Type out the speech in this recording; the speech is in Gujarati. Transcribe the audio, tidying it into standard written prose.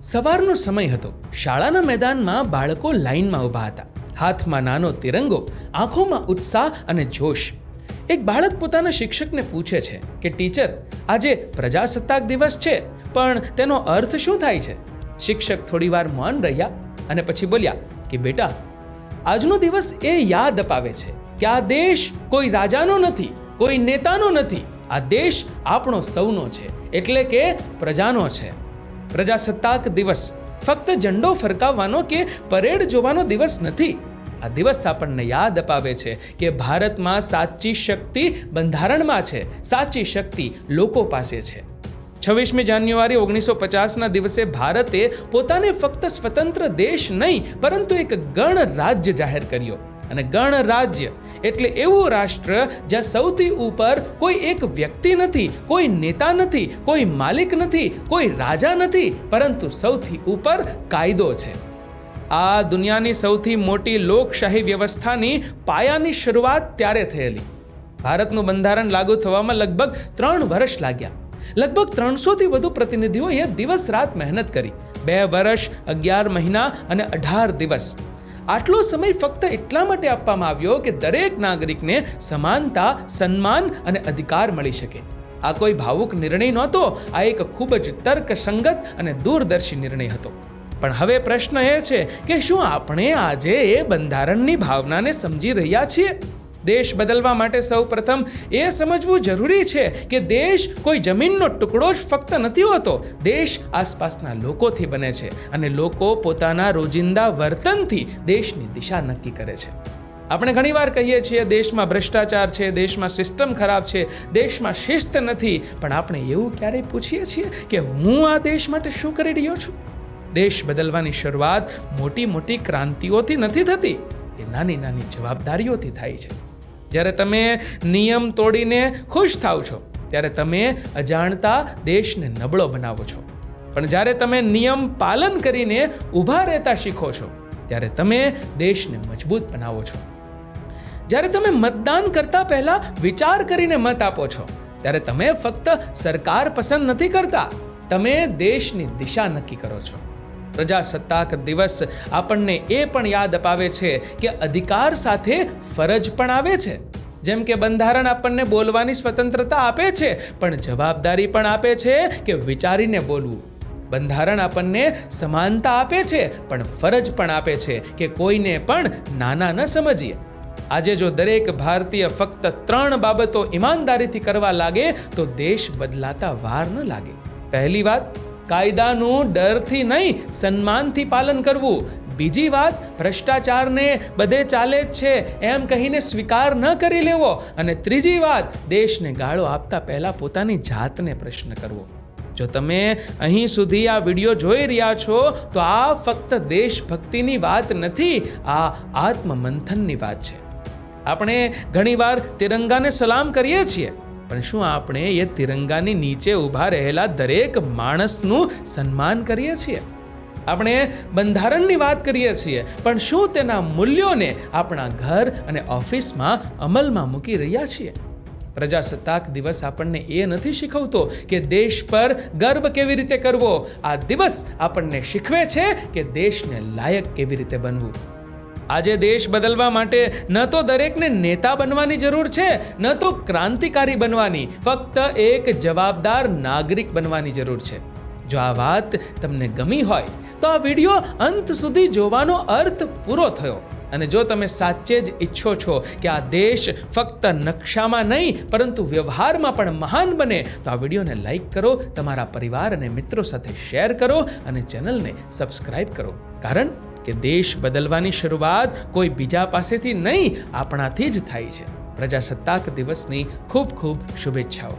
સવારનો સમય હતો. શાળાના મેદાનમાં બાળકો લાઈનમાં ઊભા હતા. હાથમાં નાનો તિરંગો, આંખોમાં ઉત્સાહ અને જોશ. એક બાળક પોતાના શિક્ષકને પૂછે છે કે ટીચર, આજે પ્રજાસત્તાક દિવસ છે, પણ તેનો અર્થ શું થાય છે? શિક્ષક થોડીવાર મૌન રહ્યા અને પછી બોલ્યા કે બેટા, આજનો દિવસ એ યાદ અપાવે છે કે આ દેશ કોઈ રાજાનો નથી, કોઈ નેતાનો નથી. આ દેશ આપણો સૌનો છે, એટલે કે પ્રજાનો છે. પ્રજાસત્તાક દિવસ ફક્ત ઝંડો ફરકાવવાનો કે પરેડ જોવાનો દિવસ નથી. આ દિવસ આપણને યાદ અપાવે છે કે ભારતમાં સાચી શક્તિ બંધારણમાં છે, સાચી શક્તિ લોકો પાસે છે. 26મી જાન્યુઆરી 1950ના દિવસે ભારતે પોતાને ફક્ત સ્વતંત્ર દેશ નહીં, પરંતુ એક ગણરાજ્ય જાહેર કર્યો. અને ગણરાજ્ય એટલે એવું રાષ્ટ્ર જ્યાં સૌથી ઉપર કોઈ એક વ્યક્તિ નથી, કોઈ નેતા નથી, કોઈ માલિક નથી, કોઈ રાજા નથી, પરંતુ સૌથી ઉપર કાયદો છે. આ દુનિયાની સૌથી મોટી લોકશાહી વ્યવસ્થાની પાયાની શરૂઆત ત્યારે થયેલી. ભારતનું બંધારણ લાગુ થવામાં લગભગ 3 વર્ષ લાગ્યા. લગભગ 300થી વધુ પ્રતિનિધિઓએ દિવસ રાત મહેનત કરી. 2 વર્ષ, 11 મહિના અને 18 દિવસ. આટલો સમય ફક્ત એટલા માટે આપવામાં આવ્યો કે દરેક નાગરિકને સમાનતા, સન્માન અને અધિકાર મળી શકે. આ કોઈ ભાવુક નિર્ણય નહોતો. આ એક ખૂબ જ તર્કસંગત અને દૂરદર્શી નિર્ણય હતો. પણ હવે પ્રશ્ન એ છે કે શું આપણે આજે એ બંધારણની ભાવનાને સમજી રહ્યા છીએ? દેશ બદલવા માટે સૌ પ્રથમ એ સમજવું જરૂરી છે કે દેશ કોઈ જમીનનો ટુકડો જ ફક્ત નથી હોતો. દેશ આસપાસના લોકોથી બને છે અને લોકો પોતાના રોજિંદા વર્તનથી દેશની દિશા નક્કી કરે છે. આપણે ઘણીવાર કહીએ છીએ દેશમાં ભ્રષ્ટાચાર છે, દેશમાં સિસ્ટમ ખરાબ છે, દેશમાં શિસ્ત નથી, પણ આપણે એવું ક્યારેય પૂછીએ છીએ કે હું આ દેશ માટે શું કરી રહ્યો છું? દેશ બદલવાની શરૂઆત મોટી મોટી ક્રાંતિઓથી નથી થતી, એ નાની નાની જવાબદારીઓથી થાય છે. જ્યારે તમે નિયમ તોડીને ખુશ થાવ છો, ત્યારે તમે અજાણતા દેશને નબળો બનાવો છો. પણ જ્યારે તમે નિયમ પાલન કરીને ઊભા રહેતા શીખો છો, ત્યારે તમે દેશને મજબૂત બનાવો છો. જ્યારે તમે મતદાન કરતા પહેલા વિચાર કરીને મત આપો છો, ત્યારે તમે ફક્ત સરકાર પસંદ નથી કરતા, તમે દેશની દિશા નક્કી કરો છો. પ્રજાસત્તાક દિવસ આપણને એ પણ યાદ અપાવે છે કે અધિકાર સાથે ફરજ પણ આવે છે. જેમ કે બંધારણ આપણને બોલવાની સ્વતંત્રતા આપે છે, પણ જવાબદારી પણ આપે છે કે વિચારીને બોલવું. બંધારણ આપણને સમાનતા આપે છે, પણ ફરજ પણ આપે છે કે કોઈને પણ નાના ન સમજીએ. આજે જો દરેક ભારતીય ફક્ત 3 બાબતો ઈમાનદારીથી કરવા લાગે તો દેશ બદલાતા વાર ન લાગે. પહેલી વાત, કાયદાનું ડરથી નહીં, સન્માનથી પાલન કરવું. બીજી વાત, ભ્રષ્ટાચારને બધે ચાલે જ છે એમ કહીને સ્વીકાર ન કરી લેવો. અને ત્રીજી વાત, દેશને ગાળો આપતા પહેલા પોતાની જાતને પ્રશ્ન કરવો. જો તમે અહીં સુધી આ વિડીયો જોઈ રહ્યા છો તો આ ફક્ત દેશભક્તિની વાત નથી, આ આત્મમંથનની વાત છે. આપણે ઘણીવાર તિરંગાને સલામ કરીએ છીએ, પણ શું આપણે એ તિરંગાની નીચે ઊભા રહેલા દરેક માણસનું સન્માન કરીએ છીએ? આપણે બંધારણની વાત કરીએ છીએ, પણ શું તેના મૂલ્યોને આપણા ઘર અને ઓફિસમાં અમલમાં મૂકી રહ્યા છીએ? પ્રજાસત્તાક દિવસ આપણને એ નથી શીખવતો કે દેશ પર ગર્વ કેવી રીતે કરવો. આ દિવસ આપણને શીખવે છે કે દેશને લાયક કેવી રીતે બનવું. આજે દેશ બદલવા માટે ન તો દરેકને નેતા બનવાની જરૂર છે, ન તો ક્રાંતિકારી બનવાની, ફક્ત એક જવાબદાર નાગરિક બનવાની જરૂર છે. જો આ વાત તમને ગમી હોય તો આ વિડીયો અંત સુધી જોવાનો અર્થ પૂરો થયો. અને જો તમે સાચે જ ઈચ્છો છો કે આ દેશ ફક્ત નકશામાં નહીં પરંતુ વ્યવહારમાં પણ મહાન બને, તો આ વિડીયોને લાઈક કરો, તમારા પરિવાર અને મિત્રો સાથે શેર કરો અને ચેનલને સબસ્ક્રાઇબ કરો. કારણ કે દેશ બદલવાની શરૂઆત કોઈ બીજા પાસેથી નહીં, આપણાથી જ થાય છે. પ્રજાસત્તાક દિવસની ખૂબ ખૂબ શુભેચ્છાઓ.